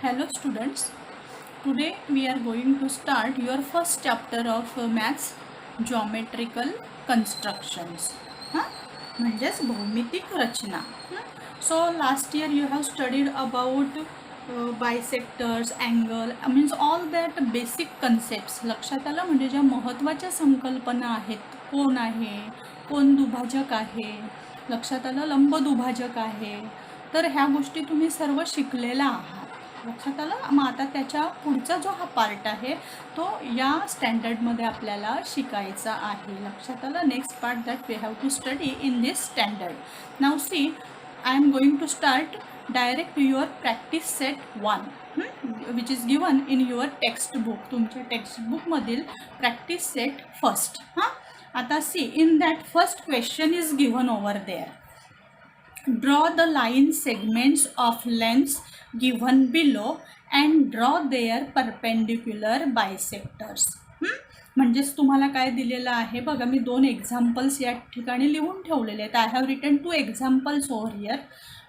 Hello students, today we are going to start your first chapter of maths geometrical constructions. म्हणजेच भौमितिक रचना. So last year you have studied about bisectors, angle, means all that basic concepts. लक्षात आलं म्हणजे ज्या महत्त्वाच्या संकल्पना आहेत, कोण आहे, कोण दुभाजक आहे, लक्षात आलं लंब दुभाजक आहे, तर ह्या गोष्टी तुम्ही सर्व शिकलेला आहात. लक्षात आलं. मग आता त्याच्या पुढचा जो हा पार्ट आहे तो या स्टँडर्डमध्ये आपल्याला शिकायचा आहे. लक्षात आलं. Next part that we have to study in this standard. Now see, I am going to start direct your practice set 1 which is given in your text book. तुमच्या टेक्स्टबुकमधील प्रॅक्टिस सेट फर्स्ट. आता see, in that first question is given over there. Draw the line segments of lengths given below and draw their perpendicular bisectors. म्हणजेच तुम्हाला काय दिलेलं आहे बघा, मी 2 examples या ठिकाणी लिहून ठेवलेले आहेत. I have written 2 examples over here.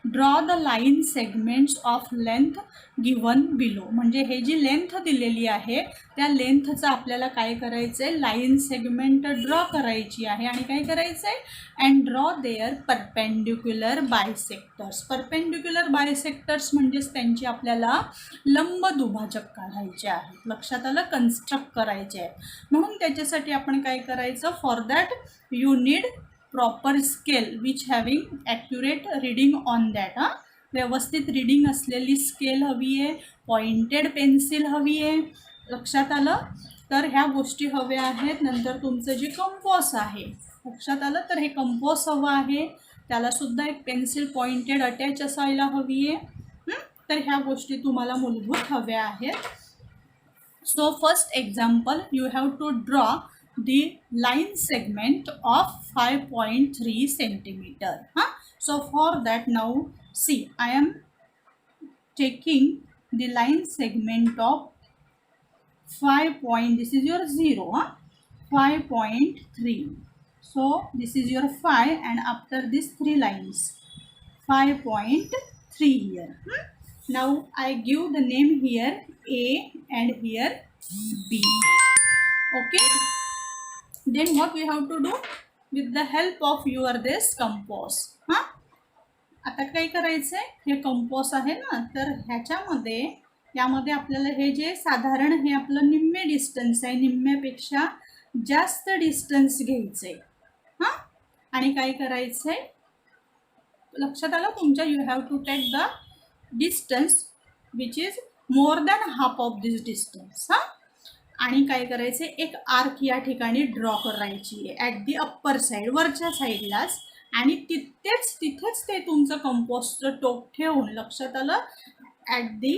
Draw the line segments of length given below. म्हणजे हे जी लेंथ दिलेली आहे त्या लेंथचं आपल्याला काय करायचं आहे, लाईन सेगमेंट ड्रॉ करायची आहे. आणि काय करायचं आहे, and draw there perpendicular bisectors. Perpendicular bisectors म्हणजेच त्यांची आपल्याला लंब दुभाजक काढायचे आहेत. लक्षात आलं. कन्स्ट्रक्ट करायचे आहेत. म्हणून त्याच्यासाठी आपण काय करायचं, for that you need proper scale which having accurate reading on that. व्यवस्थित रीडिंग असलेली स्केल हवी आहे, पॉइंटेड पेन्सिल हवी आहे. लक्षात आलं. तर ह्या गोष्टी हव्या आहेत. नंतर तुमचं जे कंपॉस आहे, लक्षात आलं, तर हे कंपॉस हवं आहे. त्यालासुद्धा एक पेन्सिल पॉइंटेड अटॅच असायला हवी आहे. तर ह्या गोष्टी तुम्हाला मूलभूत हव्या आहेत. So first example, you have to draw the line segment of 5.3 centimeter. So for that, now see, I am taking the line segment of 5 point, this is your 0, 5.3. so this is your 5 and after this 3 lines 5.3 here. Now I give the name here A and here B. Okay. Then what we have to do, with the help of your this compass. आता काय करायचं आहे, हे compass आहे ना, तर ह्याच्यामध्ये यामध्ये आपल्याला हे जे साधारण हे आपलं निम्मे डिस्टन्स आहे, निम्म्यापेक्षा जास्त डिस्टन्स घ्यायचं आहे. आणि काय करायचं आहे, लक्षात आलं तुमच्या, you have to take the distance which is more than half of this distance. आणि काय करायचं, एक आर्क या ठिकाणी ड्रॉ करायची आहे ॲट दी अप्पर साईड, वरच्या साईडलाच. आणि तिथेच ते तुमचं कंपॉसचं टोक ठेवून, लक्षात आलं, at the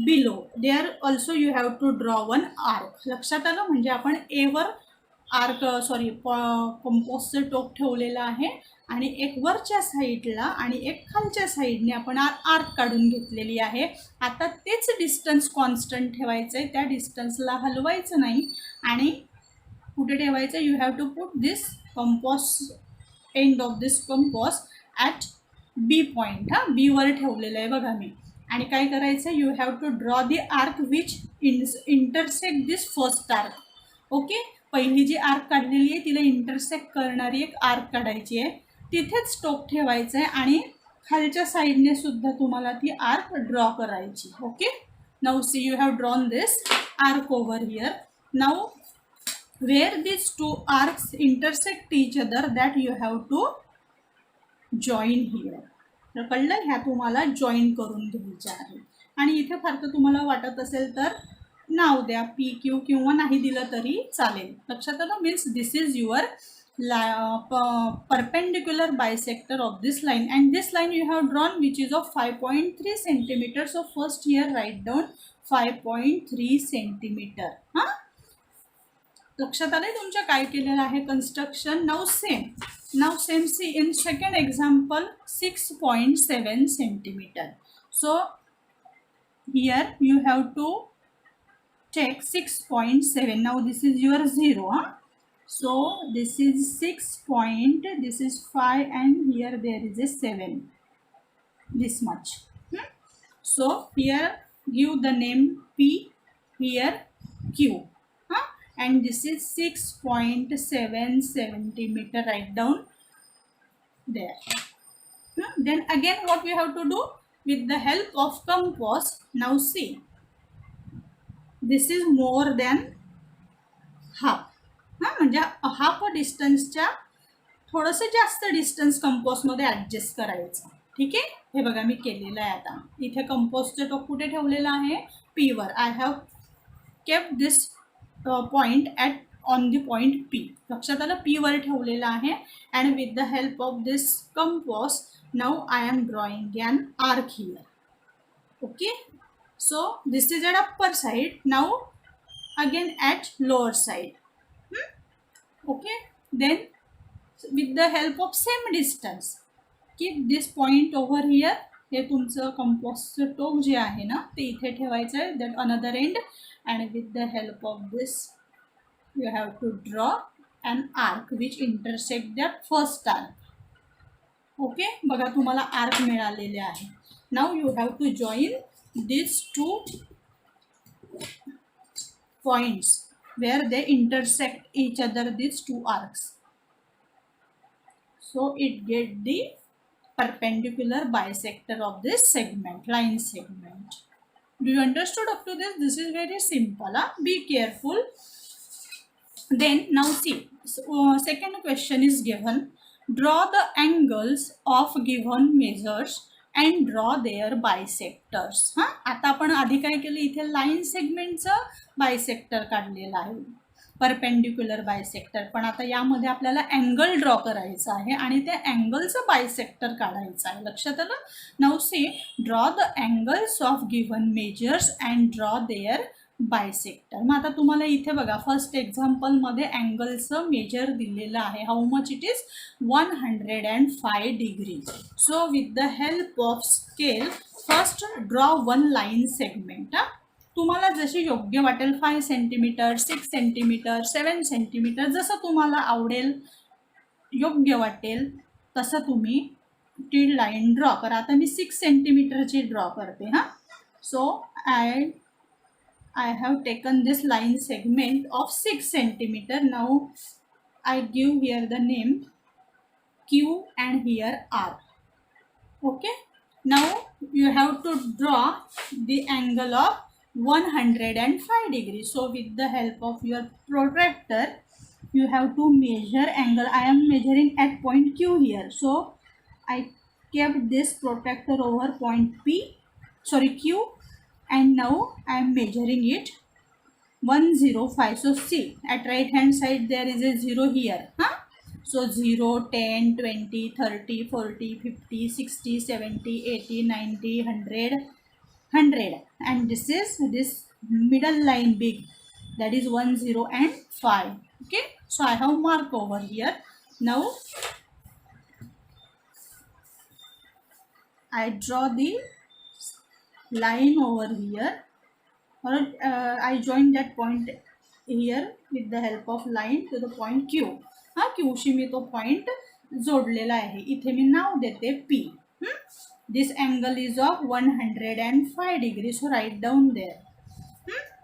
below there also you have to draw one arc. लक्षात आलं. म्हणजे आपण एवर आर्क कंपॉसचं टोक ठेवलेलं आहे आणि एक वरच्या साईडला आणि एक खालच्या साईडने आपण आर्क काढून घेतलेली आहे. आता तेच डिस्टन्स कॉन्स्टंट ठेवायचं आहे, त्या डिस्टन्सला हलवायचं नाही. आणि कुठे ठेवायचं, you have to put this compass, end of this compass at B point. बीवर ठेवलेलं आहे बघा मी. आणि काय करायचं, you have to draw the arc which intersect this first arc. Okay. पहिली जी आर्क काढलेली आहे तिला इंटरसेक्ट करणारी एक आर्क काढायची आहे, तिथेच टोक ठेवायचं आहे. आणि खालच्या साईडने सुद्धा तुम्हाला ती आर्क ड्रॉ करायची. Okay. Now see, you have drawn this arc over here. Now where this 2 arcs intersect each other, that you have to join here. तर कळलं, ह्या तुम्हाला जॉईन करून घ्यायच्या आहे. आणि इथे फार तर तुम्हाला वाटत असेल तर नाव द्या, पी क्यू, किंवा नाही दिलं तरी चालेल. लक्षात आलं. Means this is your perpendicular bisector of this line, and this line you have drawn which is of 5.3 centimeter. So first here write down 5.3 centimeter. लक्षात आलंय तुमच्या काय केलेलं आहे construction. Now same see, in second example 6.7 centimeter. So here you have to take 6.7. now this is your 0. So this is 6 point, this is 5, and here there is a 7, this much. So here give the name P, here Q, and this is 6.7 centimeter, write down there. Then again what we have to do, with the help of compass, now see, this is more than half, म्हणजे half डिस्टन्सच्या थोडंसं जास्त distance कंपोजमध्ये adjust करायचं. ठीक आहे, हे बघा मी केलेलं आहे. आता इथे कंपोजचं टोक कुठे ठेवलेलं आहे, पीवर. I have kept this point at on the point P. लक्षात आलं, पीवर ठेवलेलं आहे. And with the help of this compass now I am drawing an arc here. Okay, so this is at upper side, now again at lower side. Okay, then with the help of same distance, keep this point over here. हे तुमचं कंपोजचं टोक जे आहे ना ते इथे ठेवायचं आहे, that another end, and with the help of this you have to draw an arc which intersect the first arc. Okay, बघा तुम्हाला arc मिळालेले आहे. Now you have to join these two points where they intersect each other, these two arcs, so it get the perpendicular bisector of this segment, line segment. Do you understood up to this? This is very simple. Be careful. Then now see, second question is given, draw the angles of given measures and draw their bisectors. आता आपण आधी काय केलं, इथे line सेगमेंटचं bisector काढलेलं आहे, perpendicular bisector. पण आता यामध्ये आपल्याला अँगल ड्रॉ करायचं आहे आणि त्या अँगलचं बायसेक्टर काढायचं आहे. लक्षात आलं. Now see, draw the angles of given measures and draw their bisector. मग आता तुम्हाला इथे बघा, फर्स्ट एक्झाम्पलमध्ये अँगलचं मेजर दिलेलं आहे. हाऊ much it is, 105 degree. So with the help of scale first draw one line segment. तुम्हाला जशी योग्य वाटेल, 5 सेंटीमीटर, 6 सेंटीमीटर, 7 सेंटीमीटर, जसं तुम्हाला आवडेल, योग्य वाटेल तसं तुम्ही ती लाईन ड्रॉ करा. आता मी 6 सेंटीमीटरची ड्रॉ करते. सो I have taken this line segment of 6 centimeter. Now I give here the name Q and here R. Okay, now you have to draw the angle of 105 degrees. So with the help of your protractor you have to measure angle. I am measuring at point Q here, so I kept this protractor over point Q, and now I am measuring it 105. So see, at right hand side there is a 0 here. So 0, 10, 20, 30, 40, 50, 60, 70, 80, 90, 100, and this is this middle line big, that is 1, 0 and 5. Okay, so I have mark over here. Now I draw the line over here, or I join that point here with the help of line to the point Q. Q शी मी तो point जोडलेला आहे. इथे मी नाव देते P. This angle is of 105 degrees, so write down there.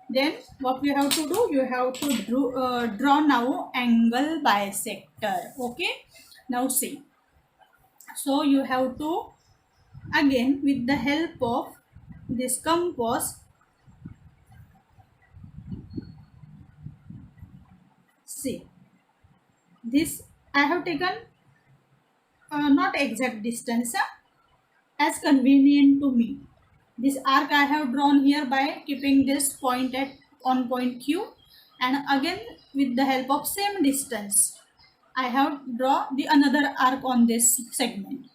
Then what we have to do, you have to draw now angle bisector. Okay, now see, so you have to again with the help of this compass, see, this I have taken not exact distance, as convenient to me. This arc I have drawn here by keeping this point at on point Q, and again with the help of same distance I have draw the another arc on this segment.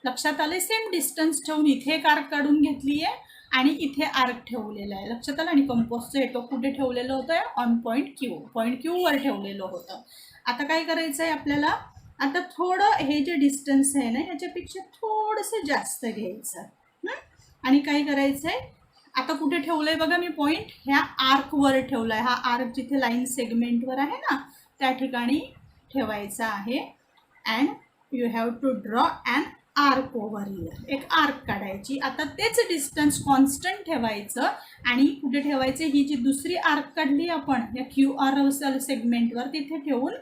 लक्षात आले, same distance ठेवून इथे एक arc काढून घेतली आहे आणि इथे आर्क ठेवलेला आहे. लक्षात आलं. आणि कंपोजचं हे टोक कुठे ठेवलेलं होतं, ऑन पॉईंट क्यू वर ठेवलेलं होतं. आता काय करायचं आहे आपल्याला, आता थोडं हे जे डिस्टन्स आहे ना ह्याच्यापेक्षा थोडंसं जास्त घ्यायचं आणि काय करायचं आहे, आता कुठे ठेवलंय बघा मी पॉईंट, ह्या आर्कवर ठेवलाय. हा आर्क जिथे लाईन सेगमेंटवर आहे ना त्या ठिकाणी ठेवायचा आहे. And you have to draw an arc over here, एक आर्क काढायची. आता तेच डिस्टन्स कॉन्स्टंट ठेवायचं आणि कुठे ठेवायचं, ही जी दुसरी आर्क काढली आपण या क्यू आर सेगमेंटवर, तिथे ठेवून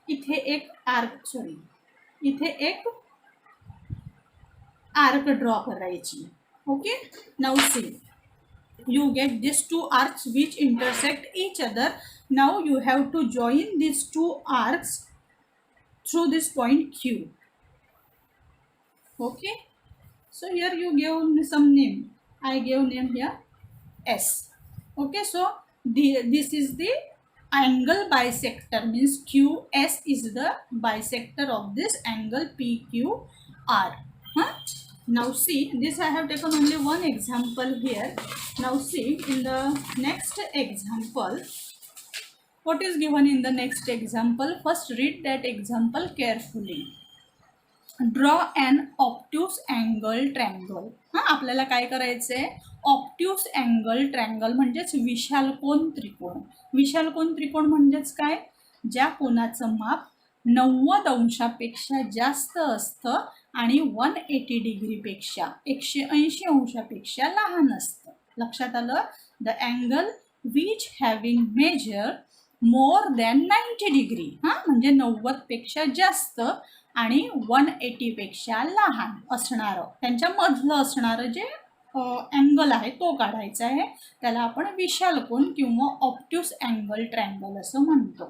इथे एक आर्क इथे एक आर्क ड्रॉ करायची. Okay, now C, you get these two arcs which intersect each other. Now you have to join these two arcs through this point Q. Okay, so here you give some name. I gave name here S. Okay, so this is the angle bisector, means QS is the bisector of this angle PQR. Huh? Now see, this I have taken only one example here. Now see, in the next example, what is given in the next example? First read that example carefully. Draw an obtuse angle triangle. हां, आपल्याला काय करायचं आहे, obtuse angle triangle म्हणजेच विशालकोन त्रिकोण. विशालकोन त्रिकोण म्हणजेच काय, ज्या कोणाचं माप 90 अंशापेक्षा जास्त असतं आणि 180 डिग्रीपेक्षा 180 अंशापेक्षा लहान असतं. लक्षात आलं? The angle which having measure more than 90 degree. हां, म्हणजे 90पेक्षा जास्त आणि 180 पेक्षा लहान असणारं, त्यांच्यामधलं असणारं जे अँगल आहे तो काढायचा आहे. त्याला आपण विशालकोन किंवा ऑप्ट्यूस अँगल ट्रँगल असं म्हणतो.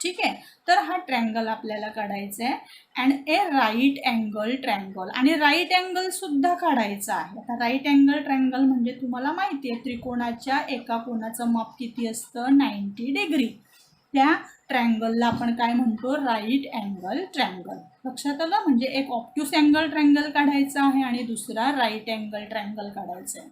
ठीक आहे, तर हा ट्रँगल आपल्याला काढायचा आहे. And a right angle triangle, आणि राईट अँगल सुद्धा काढायचा आहे. आता राईट अँगल ट्रँगल म्हणजे तुम्हाला माहिती आहे, त्रिकोणाच्या एका कोणाचं माप किती असतं, 90 डिग्री. त्या ट्रँगलला आपण काय म्हणतो, राईट अँगल ट्रँगल. लक्षात आलं? म्हणजे एक ऑप्ट्यूस अँगल ट्रँगल काढायचा आहे आणि दुसरा राईट अँगल ट्रँगल काढायचा आहे.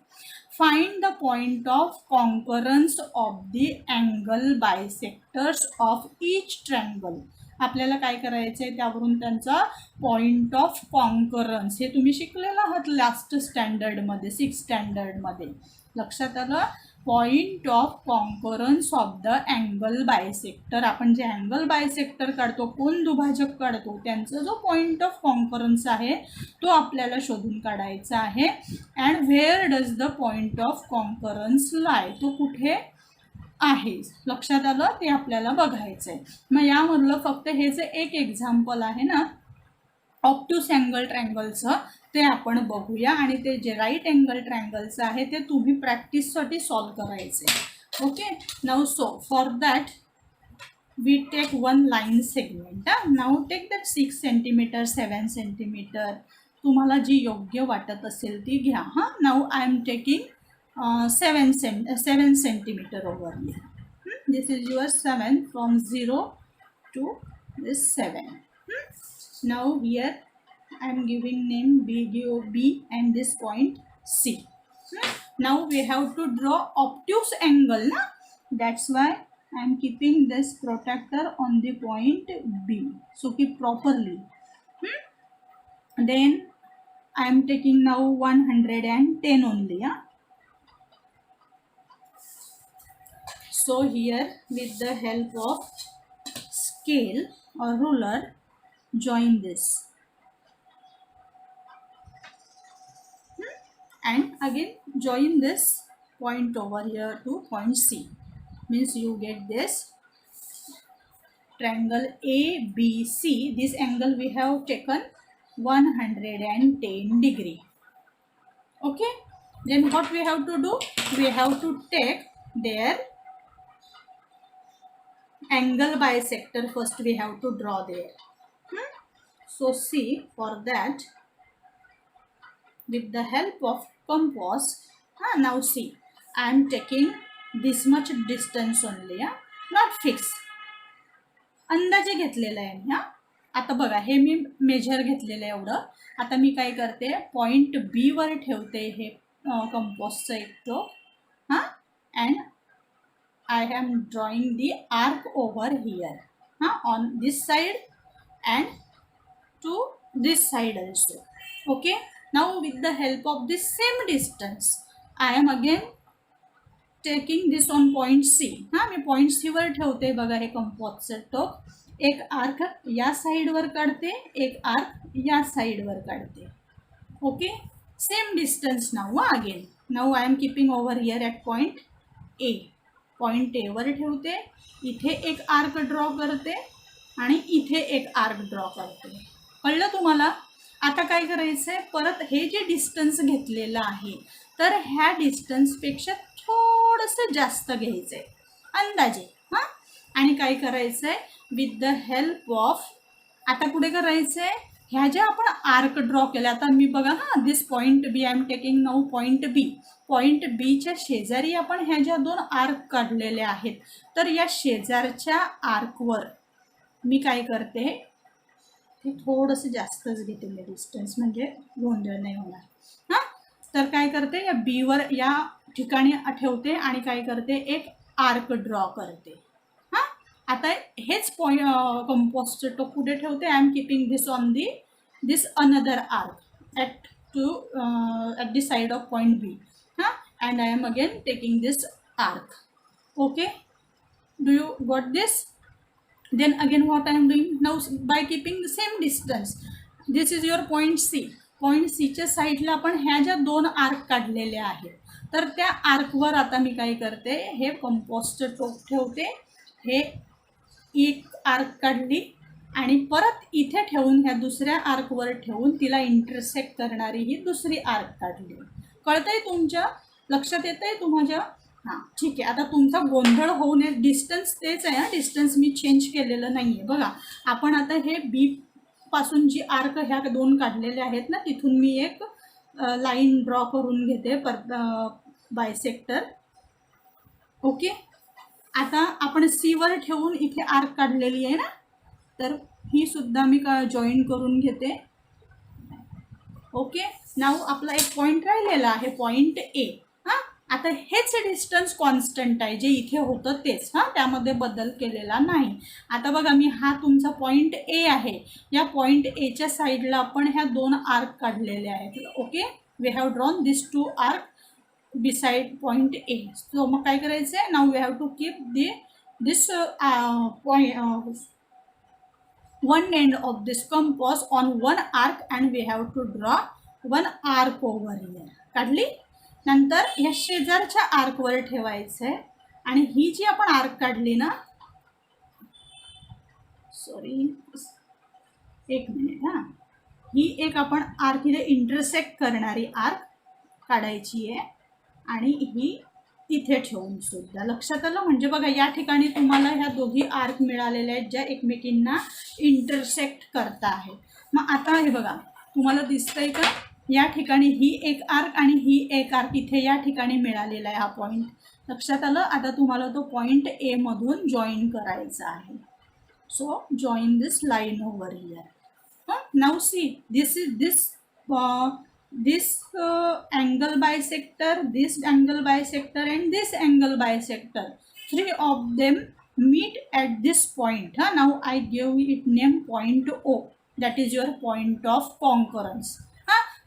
Find the point of concurrence of the angle bisectors of each triangle. आपल्याला काय करायचं आहे, त्यावरून त्यांचा पॉइंट ऑफ कॉन्करन्स, हे तुम्ही शिकलेला आहात लास्ट स्टँडर्डमध्ये, 6th स्टँडर्डमध्ये. लक्षात आलं? Point of concurrence of the angle bisector. आपण जे अँगल बायसेक्टर काढतो, कोण दुभाजक काढतो, त्यांचा जो पॉइंट ऑफ कॉन्करन्स आहे तो आपल्याला शोधून काढायचा आहे. And where does the point of concurrence लाय, तो कुठे आहे, लक्षात आलं? ते आपल्याला बघायचं आहे. मग यामधलं फक्त हे जे एक एक्झाम्पल आहे ना ऑप्ट्यूस अँगल ट्रँगलचं, ते आपण बघूया. आणि ते जे राईट अँगल ट्रँगलचं आहे ते तुम्ही प्रॅक्टिससाठी सॉल्व करायचे. Okay, now so for that we take one line segment. Now take that 6 centimeter 7 centimeter, तुम्हाला जी योग्य वाटत असेल ती घ्या. हां, now I am taking 7 centimeter over here. This is your 7 from 0 to this 7. Now here I am giving name B and this point C. Now we have to draw obtuse angle, na? That's why I am keeping this protractor on the point B. So keep properly. Then I am taking now 110 only. So here with the help of scale or ruler, join this. And again join this point over here to point C, means you get this triangle ABC. This angle we have taken 110 degree. Okay, then what we have to do, we have to take their angle bisector first, we have to draw there. So see, for that with the help of compass, now see, I am taking this much distance only, not fixed, अंदाजे घेतलेला आहे मी. आता बघा, हे मी major घेतलेलं आहे एवढं. आता मी काय करते, पॉइंट बी वर ठेवते हे कंपासचं एक टोक. अँड I am drawing the arc over here, on this side and to this side also. Okay, now with the help of this same distance, I am again taking this on point C. Me point C वर ठेवते. बघा, हे कंपासचं टोक, एक arc या साईडवर काढते, एक arc या साईडवर काढते. Okay, same distance now again. Now I am keeping over here at point A. Point A वर ठेवते, इथे एक आर्क ड्रॉ करते आणि इथे एक आर्क ड्रॉ करते. कळलं तुम्हाला? आता काय करायचं आहे, परत हे जे डिस्टन्स घेतलेलं आहे तर ह्या डिस्टन्सपेक्षा थोडंसं जास्त घ्यायचं आहे अंदाजे. हां, आणि काय करायचं आहे, विथ द हेल्प ऑफ, आता कुठे करायचं आहे, ह्या ज्या आपण आर्क ड्रॉ केल्या, आता मी बघा हां, this point B I am taking now point B. Point बीच्या शेजारी आपण ह्या ज्या दोन आर्क काढलेल्या आहेत, तर या शेजारच्या आर्कवर मी काय करते, ते थोडंसं जास्तच घेते मी डिस्टन्स, म्हणजे गोंधळ नाही होणार. हां, तर काय करते, या बीवर या ठिकाणी ठेवते आणि काय करते, एक आर्क ड्रॉ करते. हां, आता हेच कंपोस्ट तो कुठे ठेवते, I am keeping this on this another arc at the side of point B. हां, and I am again taking this arc. Okay, do you got this? Then again what I am doing now, by keeping the same distance, this is your point C. Point सीच्या साईडला आपण ह्या ज्या दोन arc काढलेल्या आहेत, तर त्या आर्कवर आता मी काय करते, हे कंपोस्ट टोक ठेवते, हे एक आर्क काढली आणि परत इथे ठेवून ह्या दुसऱ्या आर्कवर ठेवून तिला इंटरसेक्ट करणारी ही दुसरी आर्क काढली. कळतंय तुमच्या? लक्षात येतंय तुम्हाला? हां, ठीक आहे. आता तुमचा गोंधळ होऊ नये, डिस्टन्स तेच आहे, डिस्टन्स मी चेंज केलेलं नाही आहे. बघा, आपण आता हे बी पासून जी आर्क ह्या दोन काढलेल्या आहेत ना, तिथून मी एक लाईन ड्रॉ करून घेते बायसेक्टर. ओके, आता आपण सीवर ठेवून इथे आर्क काढलेली आहे ना, तर ही सुद्धा मी जॉईन करून घेते. ओके, नाव आपला एक पॉईंट राहिलेला आहे, पॉईंट ए. हां, आता हेच डिस्टन्स कॉन्स्टंट आहे, जे इथे होतं तेच. हां, त्यामध्ये बदल केलेला नाही. आता बघा, मी हा तुमचा पॉईंट ए आहे, या पॉईंट एच्या साईडला आपण ह्या दोन आर्क काढलेले आहेत. Okay, we have drawn this two arc beside point A. So मग काय करायचं आहे, now we have to keep this point, one end of this compass on one arc and we have to draw one arc over here. काढली. नंतर या शेजारच्या आर्कवर ठेवायचं आहे आणि ही जी आपण आर्क काढली ना, सॉरी एक मिनिट, हां, ही एक आपण आर्क इथे इंटरसेक्ट करणारी आर्क काढायची आहे आणि ही इथे ठेवून सुद्धा. लक्षात आलं? म्हणजे बघा, या ठिकाणी तुम्हाला ह्या दोघी आर्क मिळालेल्या आहेत ज्या एकमेकींना इंटरसेक्ट करता आहेत. मग आता हे बघा, तुम्हाला दिसतंय का, या ठिकाणी ही एक आर्क आणि ही एक आर्क इथे या ठिकाणी मिळालेला आहे हा पॉईंट. लक्षात आलं? आता तुम्हाला तो पॉईंट ए मधून जॉईन करायचा आहे. So join this line over here. Now see, this is this angle bisector, this angle bisector and this angle bisector, three of them meet at this point. Now I give it name point O, that is your point of concurrence.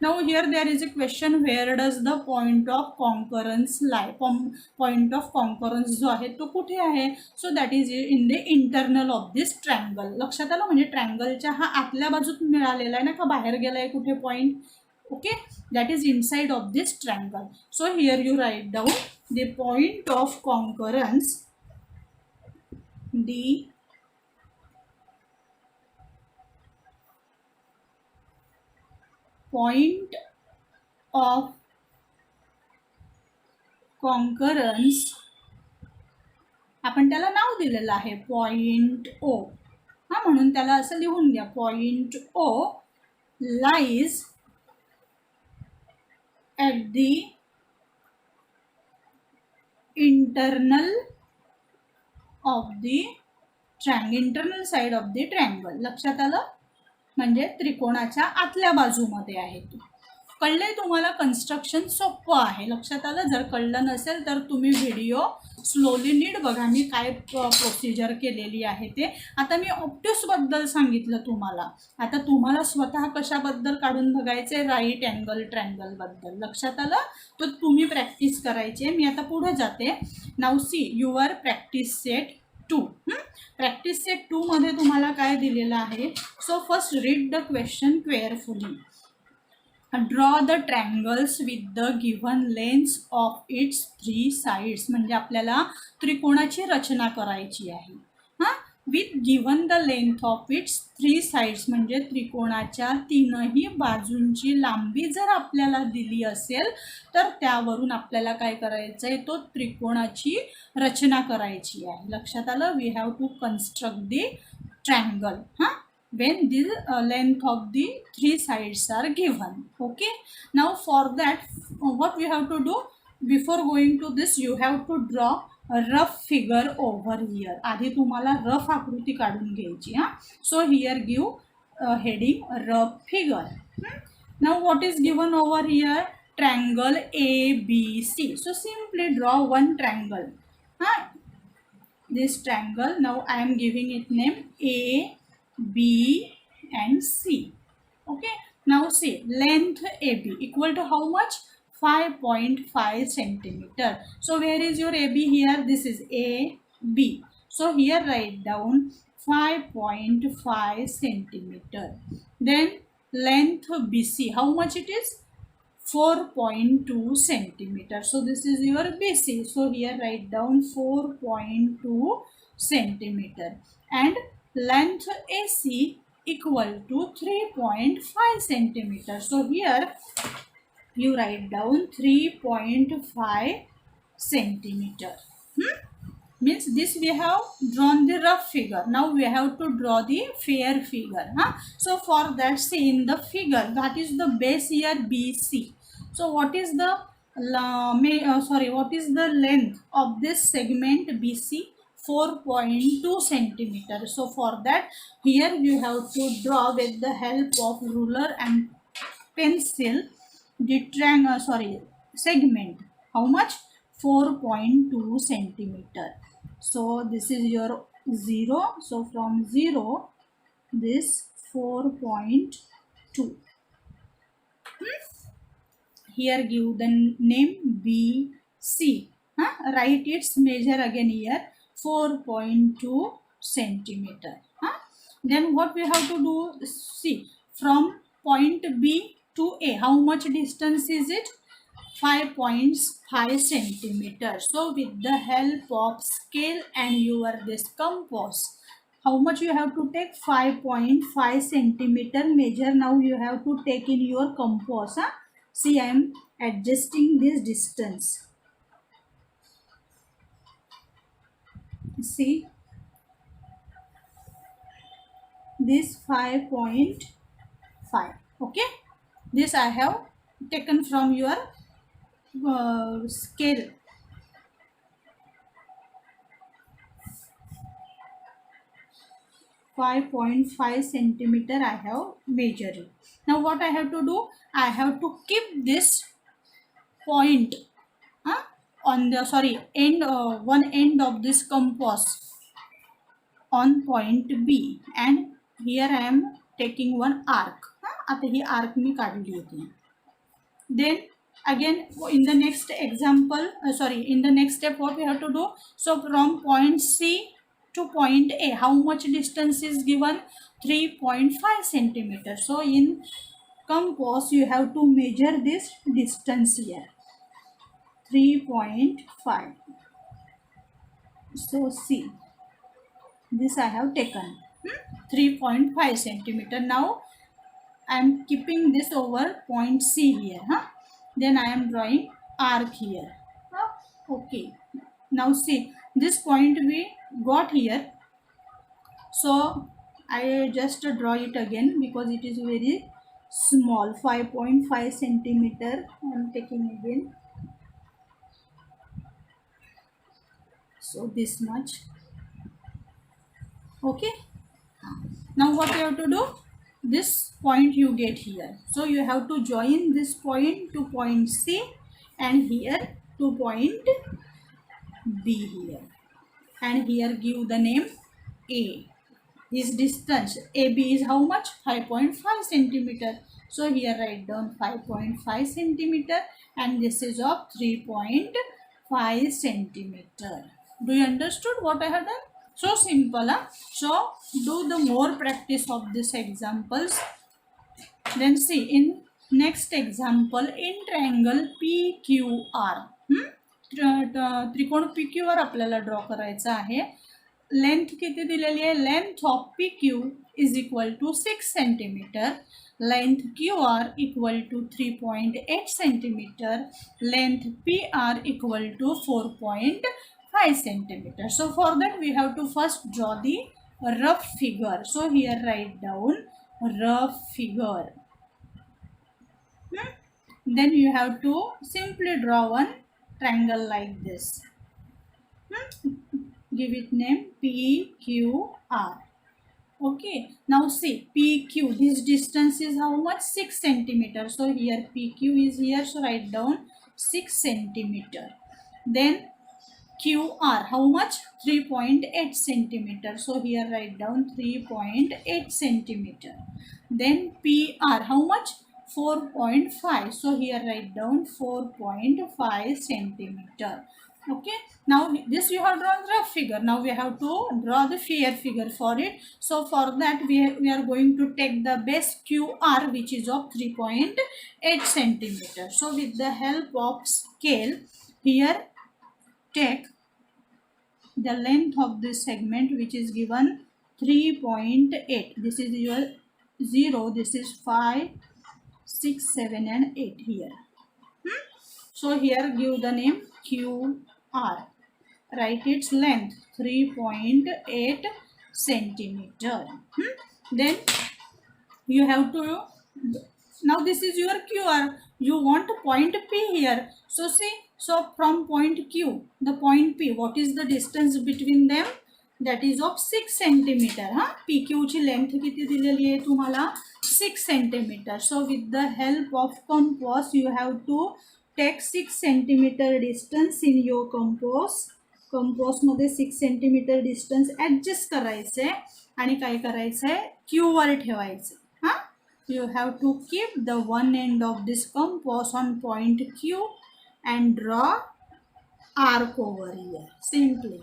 Now here there is a question, where does the point of concurrence lie? Point of concurrence जो आहे तो कुठे आहे? So that is in the internal of this triangle. लक्षात आलं? म्हणजे ट्रायंगलच्या हा आतल्या बाजूत मिळालेला आहे ना, का बाहेर गेलाय कुठे point? Okay, that is inside of this triangle. So here you write down the point of concurrence, the point of concurrence, आपण त्याला नाव दिलेलं आहे पॉइंट ओ. हां, म्हणून त्याला असं लिहून घ्या, point O lies at the internal of the triangle, internal side of the triangle. लक्षात आलं? म्हणजे त्रिकोणाच्या आतल्या बाजूमध्ये आहे. कळलंय तुम्हाला? कन्स्ट्रक्शन सोपं आहे. लक्षात आलं? जर कळलं नसेल तर तुम्ही व्हिडिओ स्लोली नीट बघा, मी काय प्रोसिजर केलेली आहे ते. आता मी ऑप्ट्यूसबद्दल सांगितलं तुम्हाला, आता तुम्हाला स्वतः कशाबद्दल काढून बघायचं आहे? राईट अँगल ट्रायंगलबद्दल. लक्षात आलं? तर तुम्ही प्रॅक्टिस करायची आहे. मी आता पुढे जाते. Now see your practice set 2. Practice set 2 मध्ये तुम्हाला काय दिलेलं आहे? So first read the question carefully. Draw the triangles with the given length of its 3 sides. म्हणजे आपल्याला त्रिकोणाची रचना करायची आहे. हां, with given the length of its 3 sides म्हणजे त्रिकोणाच्या तीनही बाजूंची लांबी जर आपल्याला दिली असेल तर त्यावरून आपल्याला काय करायचं आहे, तो त्रिकोणाची रचना करायची आहे. लक्षात आलं? We have to construct the triangle when the length of the 3 sides are given. Okay, now for that what we have to do, before going to this you have to draw a rough figure over here. आधी तुम्हाला rough आकृती काढून घ्यायची. So here give heading rough figure. Now what is given over here? Triangle ABC. So simply draw one triangle. This triangle, now I am giving it name A, B and C. Okay, now see, length AB equal to how much? 5.5 centimeter. So where is your AB here? This is AB. So here write down 5.5 centimeter. Then length BC, how much it is? 4.2 centimeter. So this is your BC. So here write down 4.2 centimeter. And length AC equal to 3.5 centimeter. So here you write down 3.5 centimeter. Means this we have drawn the rough figure. Now we have to draw the fair figure. So for that, see in the figure, that is the base here BC. So what is the what is the length of this segment BC? 4.2 centimeter. So for that, here you have to draw with the help of ruler and pencil the segment. How much? 4.2 centimeter. So this is your 0. So from 0, this 4.2. Here give the name BC. Write its measure again here, 4.2 centimeter. Then what we have to do, see, from point B to A, how much distance is it? 5.5 centimeter. So with the help of scale and your this compass, how much you have to take? 5.5 centimeter measure. Now you have to take in your compass. See, I am adjusting this distance. See, this 5.5. Okay, this I have taken from your scale. .5 centimeter I have measured it. Now what I have to do? I have to keep this point on the end, one end of this compass on point B, and here I am taking one arc. आता ही arc मी काढली होती. Then again in the next example, in the next step what we have to do? So from point C to point A, how much distance is given? 3.5 centimeter. So in compass you have to measure this distance here, 3.5. So see, this I have taken 3.5 centimeter. Now I am keeping this over point C here. Then I am drawing arc here. Okay, now see, this point we got here. So I just draw it again because it is very small. 5.5 centimeter I am taking again. So this much. Okay, now what you have to do? This point you get here. So you have to join this point to point C and here to point B here. And here give the name A. This distance AB is how much? 5.5 centimeter. So here write down 5.5 centimeter and this is of 3.5 centimeter. Do you understood what I have done? So simple. So do the more practice of these examples. Then see, in next example in triangle PQR. त्रिकोण PQR आपल्याला ड्रॉ करायचा आहे. Length किती दिलेली आहे? Length of PQ is equal to 6 centimeter, length QR equal to 3.8 centimeter, length PR equal to 4.5 centimeter. So for that we have to first draw the rough figure. So here write down rough figure. Then you have to simply draw one triangle like this. Give it name PQR. Okay, now see PQ, this distance is how much? 6 centimeter. So here PQ is here, so write down 6 centimeter. Then QR, how much? 3.8 centimeter. So here write down 3.8 centimeter. Then PR, how much? 4.5. So here write down 4.5 centimeter. Okay, now this you have drawn rough figure. Now we have to draw the fair figure for it. So for that we are going to take the base QR, which is of 3.8 centimeter. So with the help of scale, here take the length of this segment, which is given 3.8. This is your 0, this is 5, 6, 7 and 8 here. So here give the name QR. Write its length 3.8 centimeter. Then you have to, now this is your QR. You want point P here. So see, so from point Q, the point P, what is the distance between them? That is of 6 centimeter. PQ ची length किती दिलेली आहे तुम्हाला? 6 centimeter. So with the help of compass you have to take 6 centimeter distance in your compass. Compose मध्ये 6 centimetre distance adjust करायचे आणि काय करायचंय? Q वर ठेवायचं. You have to keep the one end of this compass on point Q and draw arc over here simply.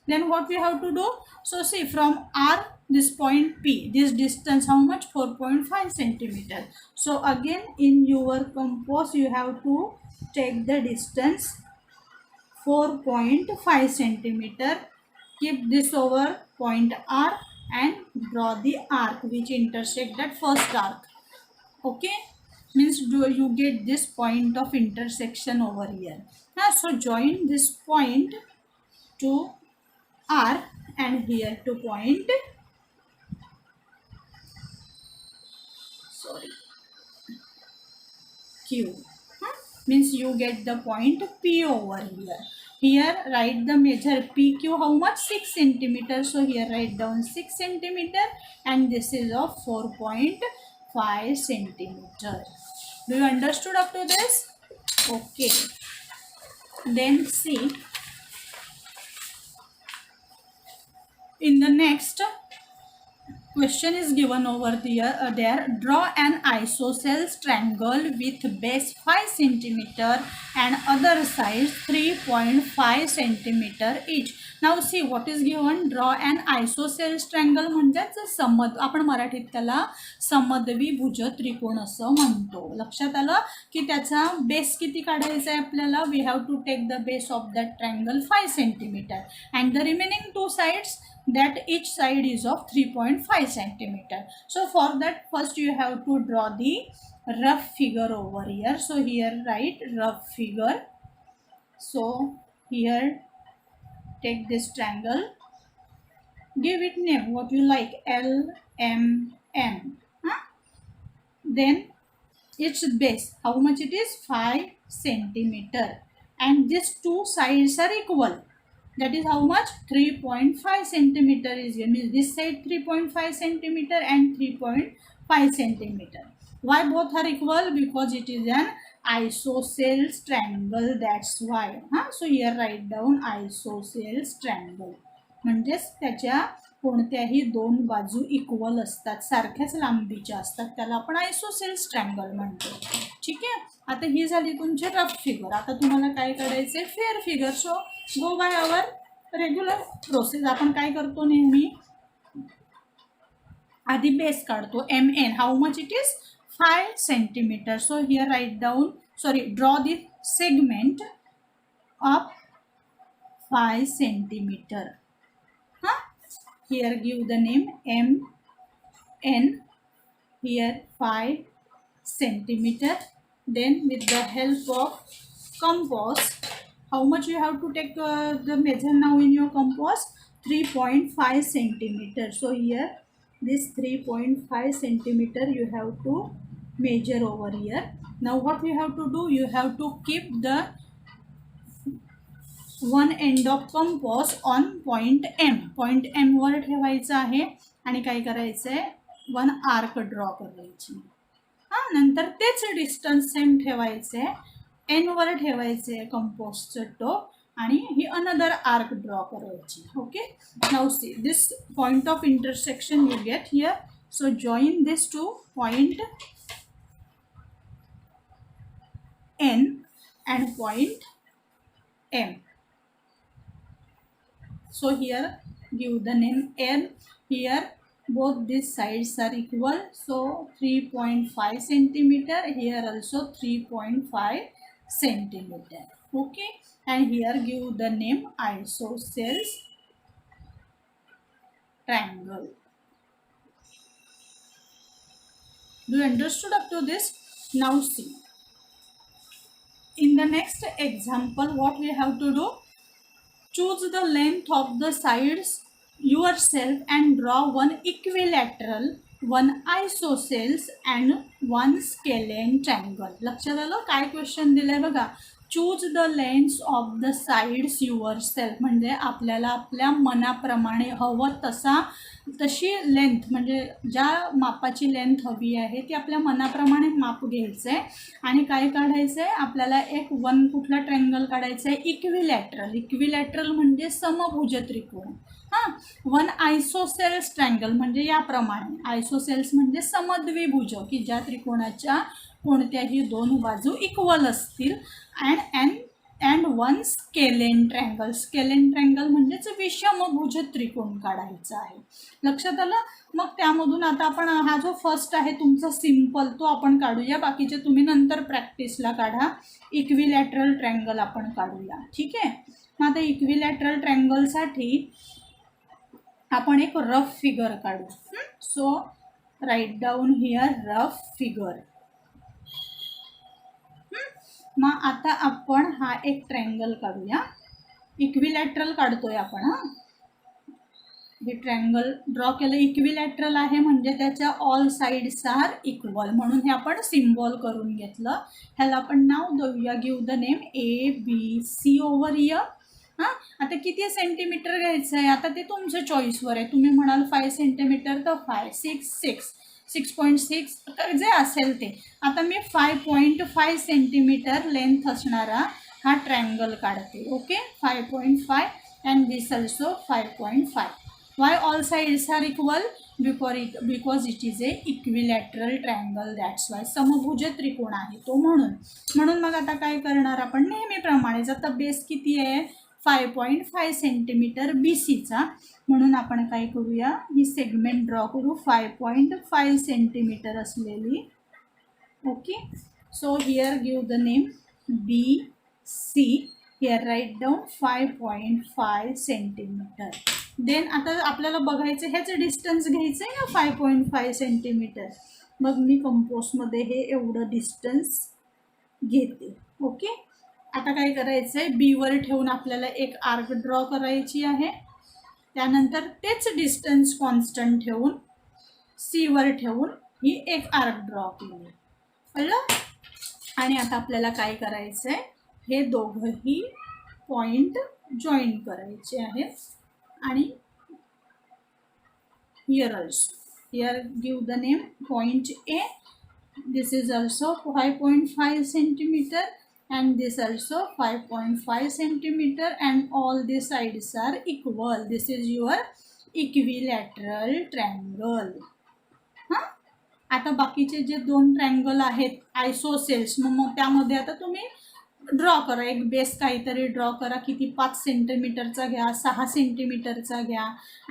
Then what we have to do? So see, from R, this point P, this distance how much? 4.5 centimeter. So again in your compass you have to take the distance 4.5 centimeter. Keep this over point R and draw the arc which intersect that first arc. Okay, means do you get this point of intersection over here. So join this point to R and here to point Q. Means you get the point P over here. Here write the measure PQ how much? 6 centimeter. So here write down 6 centimeter and this is of 4.5 centimeter. Do you understood up to this? Okay. Then see, in the next question is given over there. Draw an isosceles triangle with base 5 centimeter and other sides 3.5 centimeter each. Now see what is given. Draw an isosceles triangle म्हणजेच समद, आपण मराठीत त्याला समद्विभुज त्रिकोण असं म्हणतो. लक्षात आलं की त्याचा बेस किती काढायचा आहे आपल्याला? We have to take the base of that triangle 5 centimeter and the remaining two sides, that each side is of 3.5 centimeter. So for that first you have to draw the rough figure over here. So here write rough figure. So here take this triangle, give it name what you like, L, M, N. Then its base how much it is? 5 centimeter and these two sides are equal. That is how much? 3.5 centimeter is here. Means this side 3.5 centimeter and 3.5 centimeter. Why both are equal? Because it is an isosceles triangle. That's why. So here write down isosceles triangle. म्हणजेच त्याच्या कोणत्याही दोन बाजू equal असतात, सारख्याच लांबीच्या असतात, त्याला आपण आयसोसेल्स ट्रायंगल म्हणतो. ठीक आहे. आता ही झाली तुमची रफ फिगर. आता तुम्हाला काय करायचे? Fair figure. So go by our regular process. आपण काय करतो नेहमी? आधी बेस काढतो. MN how much it is? 5 centimeter. So here write down, draw the segment of 5 centimeter. Huh? Here give the name MN. Here 5 centimeter. Then with the help of compass, how much you have to take the measure now in your compass? 3.5 centimeter. So here this 3.5 centimeter you have to measure over here. Now what you have to do, you have to keep the one end of compass on point M वर ठेवायचं आहे आणि काय करायचं आहे, one arc draw करायची. हां, नंतर तेच डिस्टन्स सेम ठेवायचे आहे, एन वर ठेवायचे आहे कंपासचं टोक आणि ही अनदर आर्क ड्रॉ करायची. Okay, now see this point of intersection you get here. So join this to point N and point M. So here give the name N. Here both these sides are equal. So 3.5 centimeter. Here also 3.5 centimeter. Okay. And here give the name isosceles triangle. Do you understood up to this? Now see. In the next example, what we have to do? Choose the length of the sides yourself and draw one equilateral, one isosceles and one scalene triangle. लक्षात आलं काय question दिलंय बघा. Choose the length of the sides yourself म्हणजे आपल्याला आपल्या मनाप्रमाणे हवं तशी लेंथ म्हणजे ज्या मापाची लेंथ हवी आहे ती आपल्या मनाप्रमाणे माप घ्यायचं आहे आणि काय काढायचं आहे आपल्याला, एक वन कुठला ट्रायंगल काढायचं आहे, इक्विलॅटरल म्हणजे समभुज त्रिकोण. हां, वन आयसोसेल्स ट्रायंगल म्हणजे याप्रमाणे, आयसोसेल्स म्हणजे समद्विभुज की ज्या त्रिकोणाच्या कोणत्याही दोन बाजू इक्वल असतील. अँड वन स्केलेन ट्रायंगल म्हणजेच विषमभुज त्रिकोण काढायचा आहे. लक्षात आलं. मग त्यामधून आता आपण हा जो फर्स्ट आहे तुमचा सिंपल तो आपण काढूया, बाकीचे तुम्ही नंतर प्रॅक्टिसला काढा. इक्विलॅटरल ट्रायंगल आपण काढूया. ठीक आहे. मग आता इक्विलॅटरल ट्रायंगलसाठी आपण एक रफ फिगर काढू. So write down here rough figure. मग आता आपण हा एक ट्रायंगल काढूया. इक्विलॅटरल काढतोय आपण. हे ट्रायंगल ड्रॉ केलं, इक्विलॅटरल आहे म्हणजे त्याच्या ऑल साइड्स आर इक्वल म्हणून हे आपण सिम्बॉल करून घेतलं. ह्याला आपण नाव देऊया, give the name ABC over here. हां, आता किती सेंटीमीटर घ्यायचं आहे आता ते तुमच्या चॉईसवर आहे. तुम्ही म्हणाल 5 सेंटीमीटर तर 5, 6.6 जे असेल ते. आता मी 5.5 सेंटीमीटर लेंथ असणारा हा ट्रायंगल काढते. Okay, 5.5 and this also 5.5. Why all sides are equal? Because it is a equilateral triangle. That's why समभुज त्रिकोण आहे तो म्हणून मग आता काय करणार आपण नेहमीप्रमाणेच. आता बेस किती आहे? 5.5 सेंटीमीटर BCचा. म्हणून आपण काय करूया, ही सेगमेंट ड्रॉ करू 5.5 सेंटीमीटर असलेली. Okay, so here give the name BC. Here write down 5.5 centimeter. Then आता आपल्याला बघायचं ह्याचं डिस्टन्स घ्यायचं आहे ना 5.5 सेंटीमीटर. मग मी कंपोजमध्ये हे एवढं डिस्टन्स घेते. ओके, आता काय करायचं आहे, बीवर ठेवून आपल्याला एक आर्क ड्रॉ करायची आहे. त्यानंतर तेच डिस्टन्स कॉन्स्टंट ठेवून सीवर ठेवून ही एक आर्क ड्रॉ केली. कळलं. आणि आता आपल्याला काय करायचं आहे, हे दोघंही पॉइंट जॉईन करायचे आहेत. आणि here also, here give the name point A. This is also 5.5 centimetre and this also 5.5 centimeter and all the sides are equal. This is your equilateral triangle. हां, आता बाकीचे जे दोन ट्रायंगल आहेत आयसोसेल्स, मग त्यामध्ये आता तुम्ही ड्रॉ करा, एक बेस काहीतरी ड्रॉ करा. किती 5 सेंटीमीटरचा घ्या, 6 सेंटीमीटरचा घ्या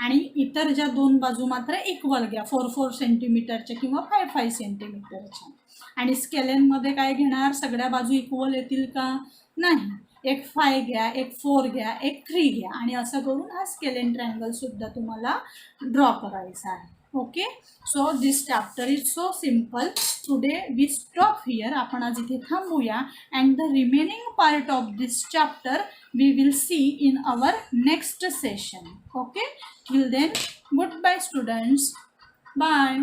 आणि इतर ज्या दोन बाजू मात्र इक्वल घ्या, 4 सेंटीमीटरच्या किंवा 5 सेंटीमीटरच्या. आणि स्केलेनमध्ये काय घेणार, सगळ्या बाजू इक्वल येतील का, नाही. एक 5 घ्या, एक 4 घ्या, एक 3 घ्या आणि असं करून हा स्केलेन ट्रायंगलसुद्धा तुम्हाला ड्रॉ करायचा आहे. Okay, so this chapter is so simple. Today we stop here. आपण आज इथे थांबूया. And the remaining part of this chapter we will see in our next session. Okay, till then, goodbye students. Bye.